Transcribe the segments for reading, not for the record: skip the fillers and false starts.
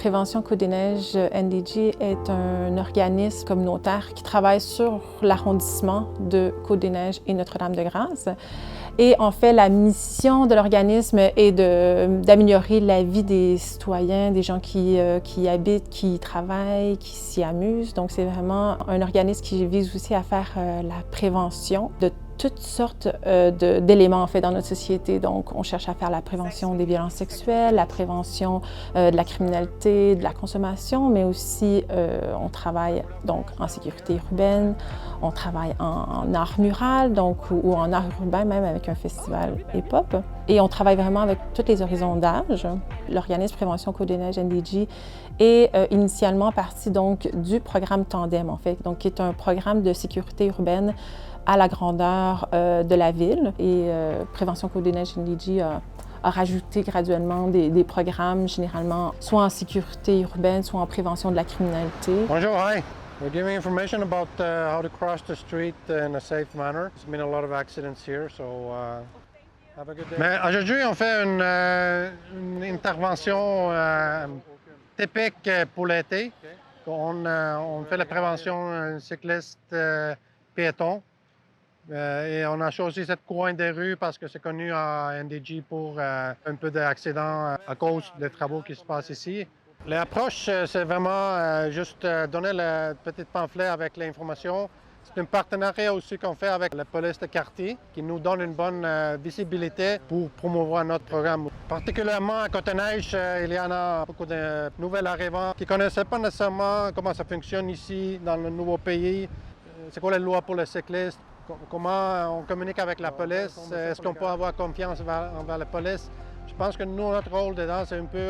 Prévention Côte-des-Neiges NDG est un organisme communautaire qui travaille sur l'arrondissement de Côte-des-Neiges et Notre-Dame-de-Grâce. Et en fait, la mission de l'organisme est d'améliorer la vie des citoyens, des gens qui y habitent, qui y travaillent, qui s'y amusent. Donc, c'est vraiment un organisme qui vise aussi à faire la prévention de toutes sortes d'éléments en fait dans notre société. Donc, on cherche à faire la prévention des violences sexuelles, la prévention de la criminalité, de la consommation, mais aussi on travaille donc en sécurité urbaine, on travaille en art mural, donc ou en art urbain même avec un festival hip-hop. Et on travaille vraiment avec tous les horizons d'âge. L'organisme Prévention Côte-des-Neiges NDG est initialement parti donc du programme Tandem en fait, donc qui est un programme de sécurité urbaine à la grandeur de la ville. Et Prévention Côte-des-Neiges NDG a rajouté graduellement des programmes, généralement soit en sécurité urbaine, soit en prévention de la criminalité. Bonjour, hi. We're giving information about how to cross the street in a safe manner. There's been a lot of accidents here, so have a good day. Mais aujourd'hui, on fait une intervention typique pour l'été. On fait la prévention cycliste piéton. Et on a choisi cette coin des rues parce que c'est connu à NDG pour un peu d'accidents à cause des travaux qui se passent ici. L'approche, c'est vraiment juste donner le petit pamphlet avec l'information. C'est un partenariat aussi qu'on fait avec la police de quartier qui nous donne une bonne visibilité pour promouvoir notre programme. Particulièrement à Côte-des-Neiges, il y en a beaucoup de nouvelles arrivants qui ne connaissaient pas nécessairement comment ça fonctionne ici dans le nouveau pays. C'est quoi les lois pour les cyclistes? Comment on communique avec la police? Est-ce qu'on peut avoir confiance envers la police? Je pense que nous, notre rôle dedans, c'est un peu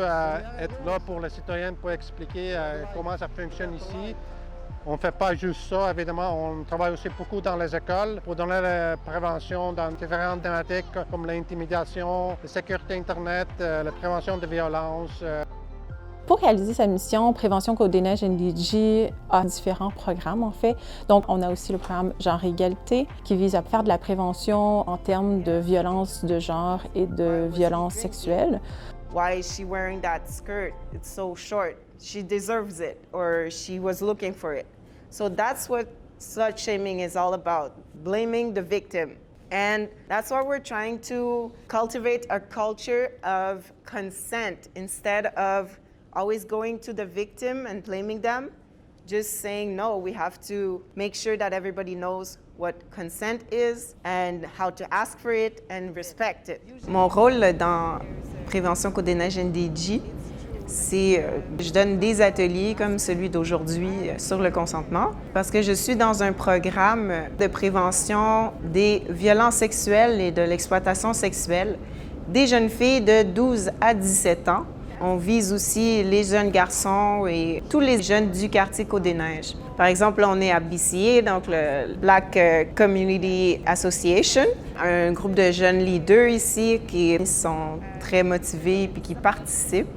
être là pour les citoyens pour expliquer comment ça fonctionne ici. On ne fait pas juste ça, évidemment. On travaille aussi beaucoup dans les écoles pour donner la prévention dans différentes thématiques comme l'intimidation, la sécurité Internet, la prévention des violences. Pour réaliser sa mission, Prévention Côte-des-Neiges NDG a différents programmes en fait. Donc, on a aussi le programme Genre et Égalité qui vise à faire de la prévention en termes de violence de genre et de violence sexuelle. Why is she wearing that skirt? It's so short. She deserves it, or she was looking for it. So that's what slut shaming is all about, blaming the victim. And that's why we're trying to cultivate a culture of consent instead of always going to the victim and blaming them, just saying, no, we have to make sure that everybody knows what consent is and how to ask for it and respect it. Mon rôle dans Prévention Côte-des-Neiges NDG, c'est je donne des ateliers comme celui d'aujourd'hui sur le consentement parce que je suis dans un programme de prévention des violences sexuelles et de l'exploitation sexuelle des jeunes filles de 12 à 17 ans. On vise aussi les jeunes garçons et tous les jeunes du quartier Côte-des-Neiges. Par exemple, on est à BCA, donc le Black Community Association, un groupe de jeunes leaders ici qui sont très motivés et qui participent.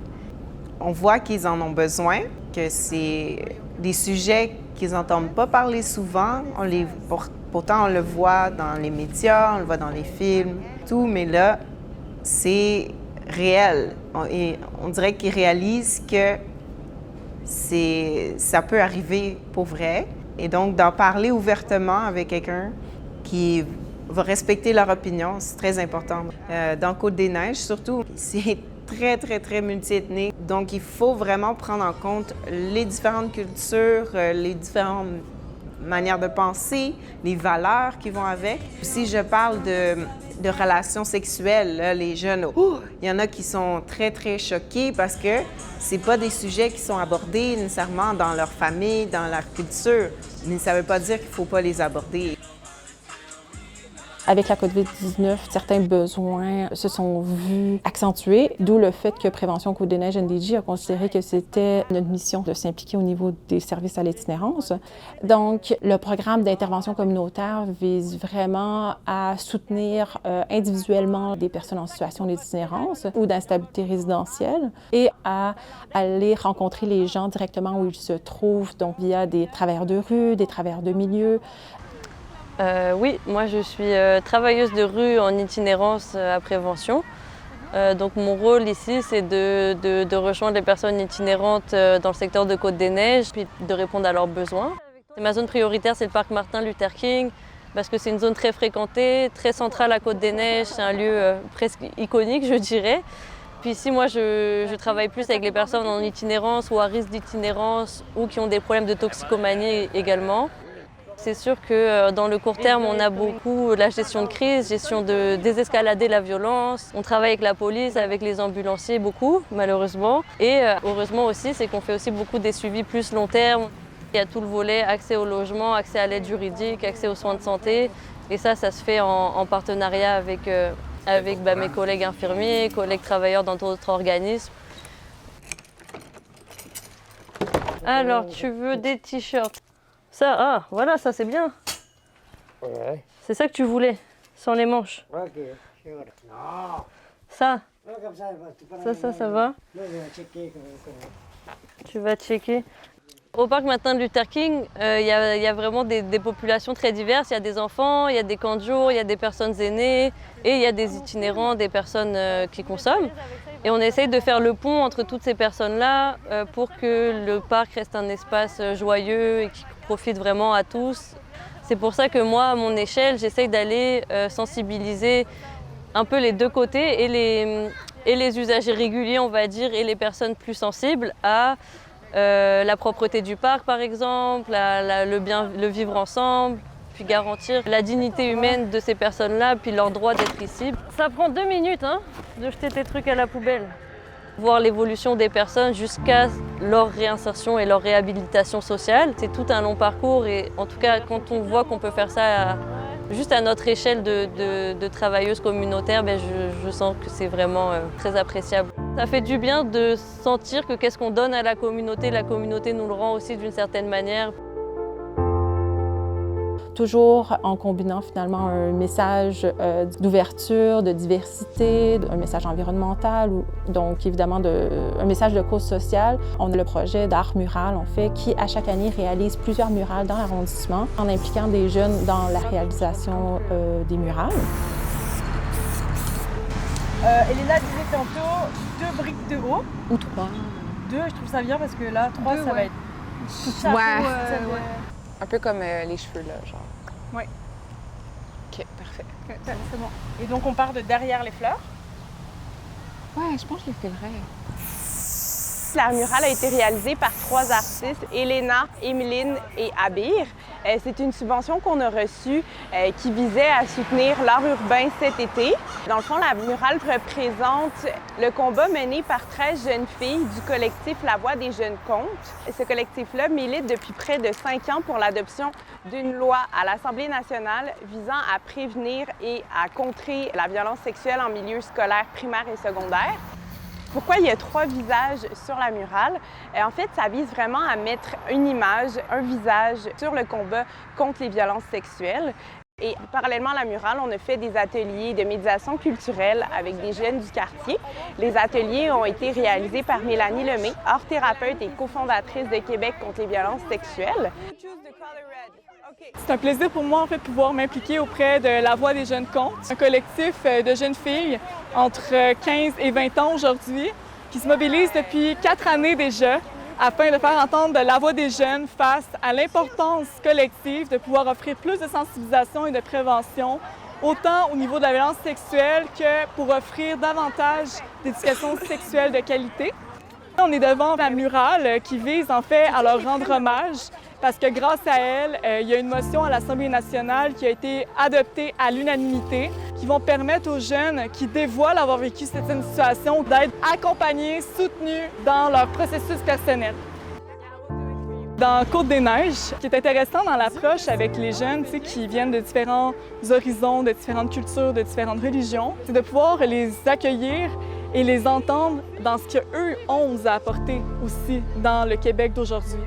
On voit qu'ils en ont besoin, que c'est des sujets qu'ils n'entendent pas parler souvent. Pourtant, on le voit dans les médias, on le voit dans les films, tout, mais là, c'est réel. Et on dirait qu'ils réalisent que ça peut arriver pour vrai. Et donc, d'en parler ouvertement avec quelqu'un qui va respecter leur opinion, c'est très important. Dans Côte-des-Neiges, surtout, c'est très, très, très multiethnique. Donc, il faut vraiment prendre en compte les différentes cultures, les différentes manières de penser, les valeurs qui vont avec. Si je parle de relations sexuelles, là, les jeunes, il y en a qui sont très, très choqués parce que c'est pas des sujets qui sont abordés nécessairement dans leur famille, dans leur culture. Mais ça veut pas dire qu'il faut pas les aborder. Avec la COVID-19, certains besoins se sont vus accentués, d'où le fait que Prévention Côte-des-Neiges NDG a considéré que c'était notre mission de s'impliquer au niveau des services à l'itinérance. Donc, le programme d'intervention communautaire vise vraiment à soutenir individuellement des personnes en situation d'itinérance ou d'instabilité résidentielle et à aller rencontrer les gens directement où ils se trouvent, donc via des travailleurs de rue, des travailleurs de milieu. Oui, moi je suis travailleuse de rue en itinérance à prévention. Donc mon rôle ici, c'est de rejoindre les personnes itinérantes dans le secteur de Côte-des-Neiges, puis de répondre à leurs besoins. Ma zone prioritaire, c'est le parc Martin Luther King, parce que c'est une zone très fréquentée, très centrale à Côte-des-Neiges. C'est un lieu presque iconique, je dirais. Puis ici, moi, je travaille plus avec les personnes en itinérance ou à risque d'itinérance ou qui ont des problèmes de toxicomanie également. C'est sûr que dans le court terme, on a beaucoup la gestion de crise, gestion de désescalader la violence. On travaille avec la police, avec les ambulanciers, beaucoup, malheureusement. Et heureusement aussi, c'est qu'on fait aussi beaucoup des suivis plus long terme. Il y a tout le volet accès au logement, accès à l'aide juridique, accès aux soins de santé. Et ça se fait en partenariat avec mes collègues infirmiers, collègues travailleurs dans d'autres organismes. Alors, tu veux des t-shirts? Ça, voilà, ça c'est bien. Ouais. C'est ça que tu voulais, sans les manches. Ok. Non. Ça, Ouais, comme ça ça va? Là, je vais checker. Tu vas checker. Au parc Martin Luther King, il y a vraiment des populations très diverses. Il y a des enfants, il y a des camps de jour, il y a des personnes aînées et il y a des itinérants, des personnes qui consomment. Et on essaye de faire le pont entre toutes ces personnes-là pour que le parc reste un espace joyeux et qui profite vraiment à tous. C'est pour ça que moi, à mon échelle, j'essaye d'aller sensibiliser un peu les deux côtés et les usagers réguliers, on va dire, et les personnes plus sensibles à la propreté du parc, par exemple, le vivre ensemble, puis garantir la dignité humaine de ces personnes-là, puis leur droit d'être ici. Ça prend 2 minutes hein, de jeter tes trucs à la poubelle. Voir l'évolution des personnes jusqu'à leur réinsertion et leur réhabilitation sociale. C'est tout un long parcours et en tout cas, quand on voit qu'on peut faire ça juste à notre échelle de travailleuses communautaires, je sens que c'est vraiment très appréciable. Ça fait du bien de sentir que qu'est-ce qu'on donne à la communauté nous le rend aussi d'une certaine manière. Toujours en combinant finalement un message d'ouverture, de diversité, un message environnemental, donc évidemment un message de cause sociale. On a le projet d'art mural, en fait, qui à chaque année réalise plusieurs murales dans l'arrondissement en impliquant des jeunes dans la réalisation des murales. Elena disait tantôt 2 briques de haut. Ou 3. 2, je trouve ça bien parce que là, 3, ça va être tout chapeau. Ouais. Un peu comme les cheveux, là, genre. Ouais. OK, parfait. Okay, c'est bon. Et donc, on part de derrière les fleurs. Ouais, je pense que je les filerais. La murale a été réalisée par 3 artistes, Elena, Emeline et Abir. C'est une subvention qu'on a reçue qui visait à soutenir l'art urbain cet été. Dans le fond, la murale représente le combat mené par 13 jeunes filles du collectif La Voix des jeunes contes. Ce collectif-là milite depuis près de 5 ans pour l'adoption d'une loi à l'Assemblée nationale visant à prévenir et à contrer la violence sexuelle en milieu scolaire primaire et secondaire. Pourquoi il y a 3 visages sur la murale? En fait, ça vise vraiment à mettre une image, un visage sur le combat contre les violences sexuelles. Et parallèlement à la murale, on a fait des ateliers de médiation culturelle avec des jeunes du quartier. Les ateliers ont été réalisés par Mélanie Lemay, art-thérapeute et cofondatrice de Québec contre les violences sexuelles. C'est un plaisir pour moi, en fait, de pouvoir m'impliquer auprès de La Voix des jeunes contes, un collectif de jeunes filles entre 15 et 20 ans aujourd'hui, qui se mobilisent depuis 4 années déjà afin de faire entendre la voix des jeunes face à l'importance collective de pouvoir offrir plus de sensibilisation et de prévention, autant au niveau de la violence sexuelle que pour offrir davantage d'éducation sexuelle de qualité. On est devant la murale qui vise en fait à leur rendre hommage parce que grâce à elle, il y a une motion à l'Assemblée nationale qui a été adoptée à l'unanimité qui vont permettre aux jeunes qui dévoilent avoir vécu cette situation d'être accompagnés, soutenus dans leur processus personnel. Dans Côte-des-Neiges, ce qui est intéressant dans l'approche avec les jeunes qui viennent de différents horizons, de différentes cultures, de différentes religions, c'est de pouvoir les accueillir et les entendre dans ce qu'eux ont à apporter aussi dans le Québec d'aujourd'hui.